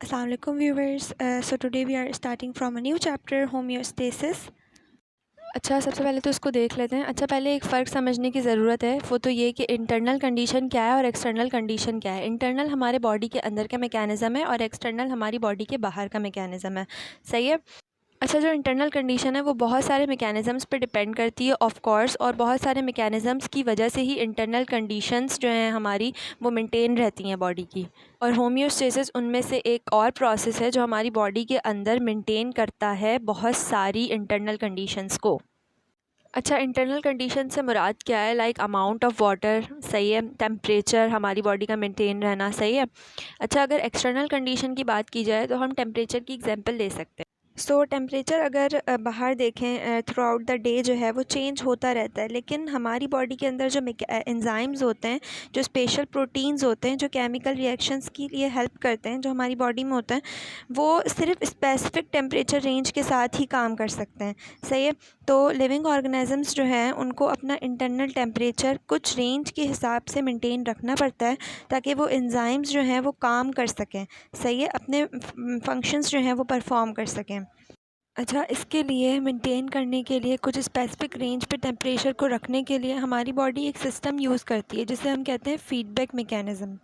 Assalamu alaikum viewers. So today we are starting from a new chapter, homeostasis. अच्छा, सबसे पहले तो इसको देख लेते हैं। अच्छा, पहले एक फ़र्क समझने की ज़रूरत है, वो तो ये कि इंटरनल कंडीशन क्या है और एक्सटर्नल कंडीशन क्या है। इंटरनल हमारे बॉडी के अंदर का मैकेनिज़्म है और एक्सटर्नल हमारी बॉडी के बाहर का मैकेनिज़्म है। सही है। अच्छा, जो इंटरनल कंडीशन है वो बहुत सारे मैकेनिज़म्स पे डिपेंड करती है ऑफ कोर्स, और बहुत सारे मैकेनिज़म्स की वजह से ही इंटरनल कंडीशंस जो हैं हमारी वो मेंटेन रहती हैं बॉडी की। और होम्योस्टेसिस उनमें से एक और प्रोसेस है जो हमारी बॉडी के अंदर मेंटेन करता है बहुत सारी इंटरनल कंडीशंस को। अच्छा, इंटरनल कंडीशन से मुराद क्या है? लाइक अमाउंट ऑफ वाटर, सही है, टेम्परेचर हमारी बॉडी का मेंटेन रहना, सही है। अच्छा, अगर एक्सटर्नल कंडीशन की बात की जाए तो हम टेम्परेचर की एग्जांपल ले सकते हैं। सो टेम्परेचर अगर बाहर देखें थ्रू आउट द डे जो है वो चेंज होता रहता है, लेकिन हमारी बॉडी के अंदर जो एंजाइम्स होते हैं, जो स्पेशल प्रोटीन्स होते हैं, जो केमिकल रिएक्शंस के लिए हेल्प करते हैं, जो हमारी बॉडी में होते हैं, वो सिर्फ स्पेसिफिक टेम्परेचर रेंज के साथ ही काम कर सकते हैं। सही है। तो लिविंग ऑर्गेनिजम्स जो हैं उनको अपना इंटरनल टेम्परेचर कुछ रेंज के हिसाब से मेंटेन रखना पड़ता है ताकि वो एंजाइम्स जो हैं वो काम कर सकें। सही है, अपने फंक्शंस जो हैं वो परफॉर्म कर सकें। अच्छा, इसके लिए मेंटेन करने के लिए कुछ स्पेसिफिक रेंज पे टेम्परेचर को रखने के लिए हमारी बॉडी एक सिस्टम यूज़ करती है जिसे हम कहते हैं फीडबैक मैकेनिज़्म।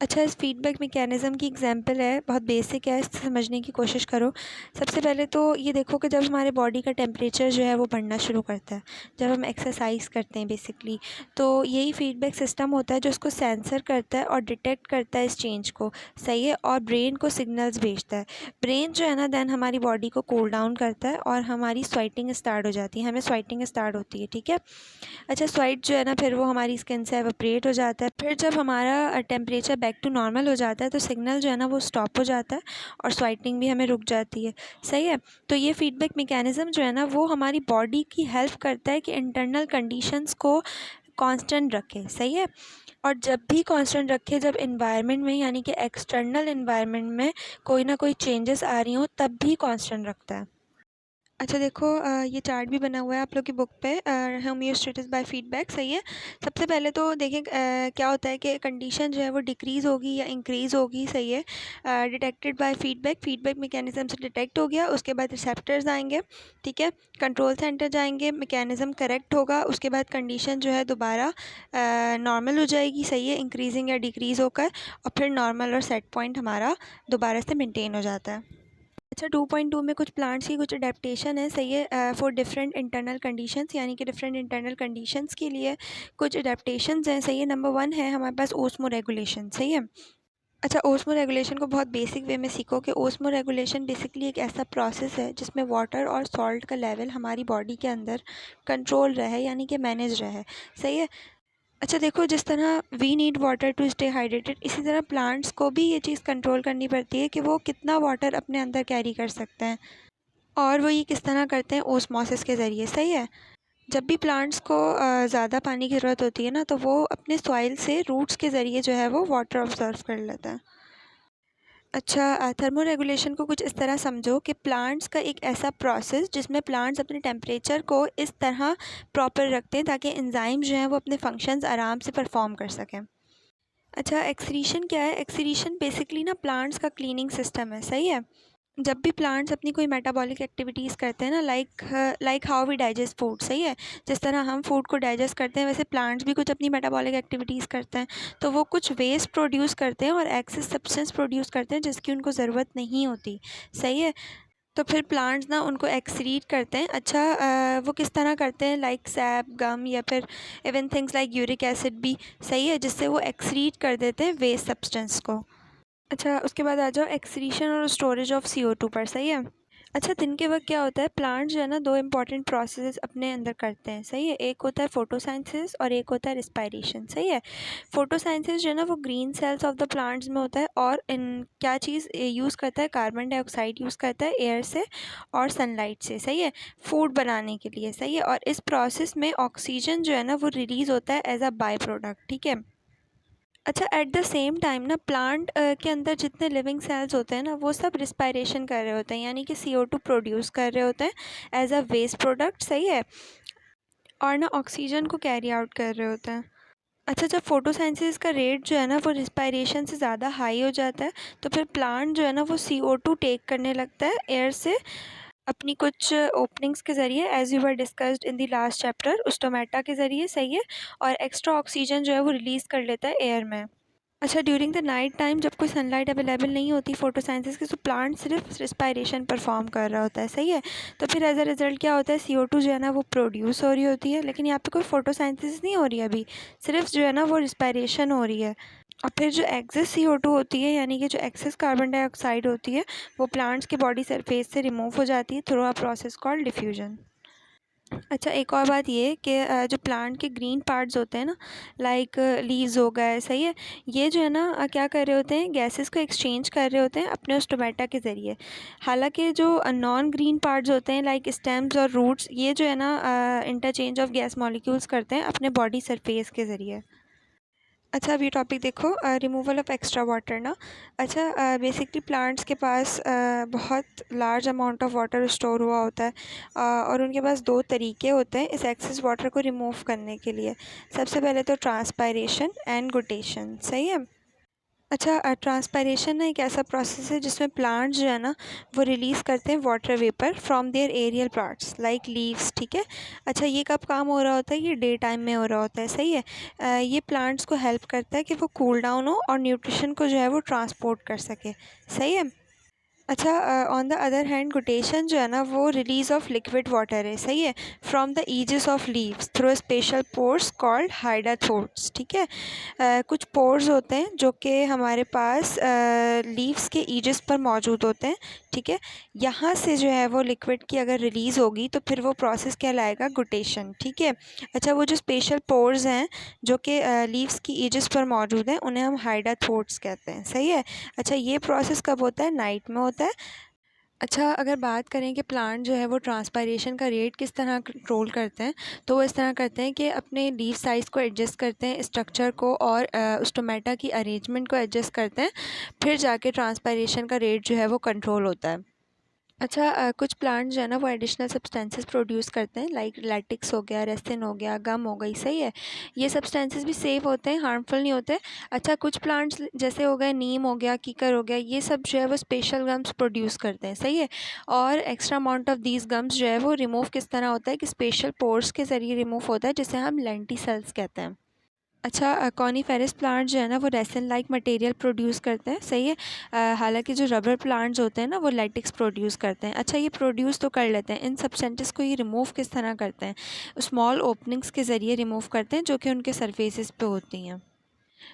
अच्छा, इस फीडबैक मैकेनिज़्म की एग्जांपल है, बहुत बेसिक है, इससे समझने की कोशिश करो। सबसे पहले तो ये देखो कि जब हमारे बॉडी का टेम्परेचर जो है वो बढ़ना शुरू करता है, जब हम एक्सरसाइज करते हैं बेसिकली, तो यही फीडबैक सिस्टम होता है जो उसको सेंसर करता है और डिटेक्ट करता है इस चेंज को। सही है। और ब्रेन को सिग्नल्स भेजता है। ब्रेन जो है ना दैन हमारी बॉडी को कूल डाउन करता है और हमारी स्वेटिंग स्टार्ट हो जाती है, हमें स्वेटिंग स्टार्ट होती है। ठीक है। अच्छा, स्वेट जो है ना फिर वो हमारी स्किन से एवापोरेट हो जाता है। फिर जब हमारा टेम्परेचर बैक टू नॉर्मल हो जाता है तो सिग्नल जो है ना वो स्टॉप हो जाता है और स्वेटिंग भी हमें रुक जाती है। सही है। तो ये फीडबैक मैकेनिज़्म जो है ना वो हमारी बॉडी की हेल्प करता है कि इंटरनल कंडीशंस को कांस्टेंट रखे। सही है। और जब भी कांस्टेंट रखे, जब इन्वायरमेंट में यानी कि एक्सटर्नल इन्वायरमेंट में कोई ना कोई चेंजेस आ रही हों तब भी कांस्टेंट रखता है। अच्छा देखो, ये चार्ट भी बना हुआ है आप लोग की बुक पे, होम्योस्टेसिस बाय फीडबैक। सही है। सबसे पहले तो देखें क्या होता है कि कंडीशन जो है वो डिक्रीज़ होगी या इंक्रीज़ होगी। सही है। Detected by feedback, feedback mechanism से डिटेक्ट हो गया, उसके बाद रिसेप्टर्स आएंगे। ठीक है। कंट्रोल सेंटर जाएंगे, मैकेनिज़्म करेक्ट होगा, उसके बाद कंडीशन जो है दोबारा नॉर्मल हो जाएगी। सही है, इंक्रीजिंग या डिक्रीज़ होकर, और फिर नॉर्मल और सेट पॉइंट हमारा दोबारा से मेनटेन हो जाता है। अच्छा, 2.2 में कुछ प्लांट्स की कुछ अडेप्टेशन है। सही है। फॉर डिफरेंट इंटरनल कंडीशंस, यानी कि डिफरेंट इंटरनल कंडीशंस के लिए कुछ अडेप्टेशंस हैं। सही है। नंबर 1 है हमारे पास ओस्मो रेगुलेशन। सही है। अच्छा, ओस्मो रेगुलेशन को बहुत बेसिक वे में सीखो कि ओस्मो रेगुलेशन बेसिकली एक ऐसा प्रोसेस है जिसमें वाटर और सॉल्ट का लेवल हमारी बॉडी के अंदर कंट्रोल रहे, यानी कि मैनेज रहे। सही है। अच्छा देखो, जिस तरह we need water to stay hydrated, इसी तरह प्लांट्स को भी ये चीज़ कंट्रोल करनी पड़ती है कि वो कितना वाटर अपने अंदर कैरी कर सकते हैं, और वो ये किस तरह करते हैं, ओस्मोसिस के ज़रिए। सही है। जब भी प्लांट्स को ज़्यादा पानी की ज़रूरत होती है ना, तो वो अपने सॉइल से रूट्स के ज़रिए जो है वो वाटर ऑब्जर्व कर लेता है। अच्छा, थर्मो रेगुलेशन को कुछ इस तरह समझो कि प्लांट्स का एक ऐसा प्रोसेस जिसमें प्लांट्स अपने टेम्परेचर को इस तरह प्रॉपर रखते हैं ताकि एंजाइम जो हैं वो अपने फंक्शंस आराम से परफॉर्म कर सकें। अच्छा, एक्सक्रीशन क्या है? एक्सक्रीशन बेसिकली ना प्लांट्स का क्लीनिंग सिस्टम है। सही है। जब भी प्लांट्स अपनी कोई मेटाबॉलिक एक्टिविटीज़ करते हैं ना, like how we digest food. सही है। जिस तरह हम फूड को डाइजेस्ट करते हैं वैसे प्लांट्स भी कुछ अपनी मेटाबॉलिक एक्टिविटीज़ करते हैं, तो वो कुछ वेस्ट प्रोड्यूस करते हैं और एक्सेस सब्सटेंस प्रोड्यूस करते हैं जिसकी उनको ज़रूरत नहीं होती। सही है। तो फिर प्लांट्स ना उनको एक्सक्रीट करते हैं। अच्छा, वो किस तरह करते हैं? लाइक सैप, गम, या फिर even things like uric acid भी। सही है, जिससे वो एक्सक्रीट कर देते हैं वेस्ट सब्सटेंस को। अच्छा, उसके बाद आ जाओ एक्सक्रीशन और स्टोरेज ऑफ CO2 पर। सही है। अच्छा, दिन के वक्त क्या होता है, प्लांट जो है ना दो इंपॉर्टेंट प्रोसेसेस अपने अंदर करते हैं। सही है। एक होता है फोटोसाइंथेसिस और एक होता है रिस्पायरेशन। सही है। फोटोसाइंथेसिस जो है ना वो green cells of the plants में होता है, और इन क्या चीज़ यूज़ करता है, कार्बन डाइऑक्साइड यूज़ करता है एयर से और सनलाइट से। सही है, फूड बनाने के लिए। सही है। और इस प्रोसेस में ऑक्सीजन जो है ना वो रिलीज़ होता है एज अ बाय प्रोडक्ट। ठीक है। अच्छा, एट द सेम टाइम ना प्लांट के अंदर जितने लिविंग सेल्स होते हैं ना वो सब रिस्पायरेशन कर रहे होते हैं, यानी कि CO2 प्रोड्यूस कर रहे होते हैं एज अ वेस्ट प्रोडक्ट। सही है। और ना ऑक्सीजन को कैरी आउट कर रहे होते हैं। अच्छा, जब फोटोसिंथेसिस का रेट जो है ना वो रिस्पायरेशन से ज़्यादा हाई हो जाता है तो फिर प्लांट जो है ना वो CO2 टेक करने लगता है एयर से अपनी कुछ ओपनिंग्स के ज़रिए, as you were discussed in the last chapter, stomata के ज़रिए, सही है। और एक्स्ट्रा ऑक्सीजन जो है वो रिलीज़ कर लेता है एयर में। अच्छा, ड्यूरिंग द नाइट टाइम जब कोई सनलाइट अवेलेबल नहीं होती फोटोसिंथेसिस की, तो प्लांट सिर्फ रिस्पायरेशन परफॉर्म कर रहा होता है, सही है। तो फिर एज अ रिजल्ट क्या होता है, CO2 जो है ना वो प्रोड्यूस हो रही होती है, लेकिन यहाँ पे कोई फोटोसिंथेसिस नहीं हो रही है अभी, सिर्फ जो है ना वो रिस्पायरेशन हो रही है। और फिर जो एक्सेस CO2 होती है, यानी कि जो एक्सेस कार्बन डाइऑक्साइड होती है, वो प्लांट्स के बॉडी सरफेस से रिमूव हो जाती है through a process called diffusion. अच्छा, एक और बात ये कि जो प्लांट के ग्रीन पार्ट्स होते हैं ना, लाइक लीव्स हो गए, सही है, ये जो है ना क्या कर रहे होते हैं, गैसेस को एक्सचेंज कर रहे होते हैं अपने स्टोमेटा के ज़रिए। हालांकि जो नॉन ग्रीन पार्ट्स होते हैं लाइक स्टेम्स और रूट्स, ये जो है ना इंटरचेंज ऑफ गैस मॉलिक्यूल्स करते हैं अपने बॉडी सरफेस के ज़रिए। अच्छा, अब ये टॉपिक देखो, रिमूवल ऑफ एक्स्ट्रा वाटर ना। अच्छा, बेसिकली प्लांट्स के पास बहुत large amount of water store हुआ होता है, और उनके पास दो तरीके होते हैं इस एक्सेस वाटर को रिमूव करने के लिए। सबसे पहले तो ट्रांसपायरेशन एंड गुटेशन, सही है। अच्छा, ट्रांसपायरेशन ना एक ऐसा प्रोसेस है जिसमें प्लांट्स जो है ना वो रिलीज़ करते हैं water vapour from their aerial parts like leaves, ठीक है। अच्छा, ये कब काम हो रहा होता है, ये डे टाइम में हो रहा होता है, सही है। ये प्लांट्स को हेल्प करता है कि वो कूल डाउन हो और न्यूट्रिशन को जो है वो ट्रांसपोर्ट कर सके, सही है। अच्छा, ऑन द अदर हैंड गुटेशन जो है ना वो रिलीज़ ऑफ लिक्विड वाटर है, सही है, from the edges of leaves through special pores called hydathodes, ठीक है। कुछ पोर्स होते हैं जो कि हमारे पास लीव्स के ईजेस पर मौजूद होते हैं, ठीक है। यहाँ से जो है वो लिक्विड की अगर रिलीज़ होगी तो फिर वो प्रोसेस कहलाएगा गुटेशन, ठीक है। अच्छा, वो जो स्पेशल पोर्स हैं जो कि लीव्स की ईजेस पर मौजूद हैं उन्हें हम हाइडाथोट्स कहते हैं, सही है। अच्छा, ये प्रोसेस कब होता है, नाइट में होता है। अच्छा, अगर बात करें कि प्लांट जो है वो ट्रांसपायरेशन का रेट किस तरह कंट्रोल करते हैं, तो वो इस तरह करते हैं कि अपने लीफ साइज़ को एडजस्ट करते हैं, स्ट्रक्चर को और स्टोमेटा की अरेंजमेंट को एडजस्ट करते हैं, फिर जाके ट्रांसपायरेशन का रेट जो है वो कंट्रोल होता है। अच्छा, कुछ प्लांट्स जो है ना वो एडिशनल सब्सटेंसेस प्रोड्यूस करते हैं लाइक लैटिक्स हो गया, रेसिन हो गया, गम हो गई, सही है। ये सब्सटेंसेस भी सेफ होते हैं, हार्मफुल नहीं होते। अच्छा, कुछ प्लांट्स जैसे हो गए नीम हो गया, कीकर हो गया, ये सब जो है वो स्पेशल गम्स प्रोड्यूस करते हैं, सही है। और extra amount of these gums जो है वो रिमूव किस तरह होता है कि स्पेशल पोर्स के ज़रिए रिमूव होता है, जिसे हम लेंटिसेल्स कहते हैं। अच्छा, कॉनीफेरस प्लांट जो है ना वो रेसिन लाइक मटेरियल प्रोड्यूस करते हैं, सही है। हालांकि जो रबर प्लांट्स होते हैं ना वो लेटिक्स प्रोड्यूस करते हैं। अच्छा, ये प्रोड्यूस तो कर लेते हैं, इन सब्सटेंसेस को ये रिमूव किस तरह करते हैं, स्मॉल ओपनिंग्स के ज़रिए रिमूव करते हैं जो कि उनके सरफेसेस पे होती हैं।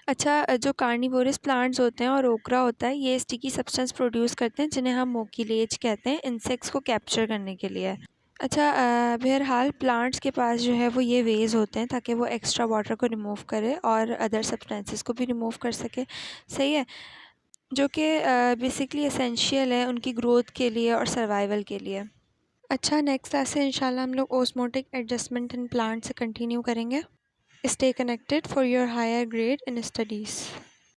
अच्छा, जो कार्निवोरस प्लांट्स होते हैं और ओकरा होता है, ये स्टिकी सब्सटेंस प्रोड्यूस करते हैं जिन्हें हम मोकिलेज कहते हैं, इंसेक्ट्स को कैप्चर करने के लिए। अच्छा, बहरहाल प्लांट्स के पास जो है वो ये वेज़ होते हैं ताकि वो एक्स्ट्रा वाटर को रिमूव करे और अदर सब्सटेंसेस को भी रिमूव कर सके, सही है, जो कि बेसिकली एसेंशियल है उनकी ग्रोथ के लिए और सर्वाइवल के लिए। अच्छा, नेक्स्ट क्लास से इंशाल्लाह हम लोग ओस्मोटिक एडजस्टमेंट इन प्लांट से कंटिन्यू करेंगे। Stay connected for your higher grade in studies.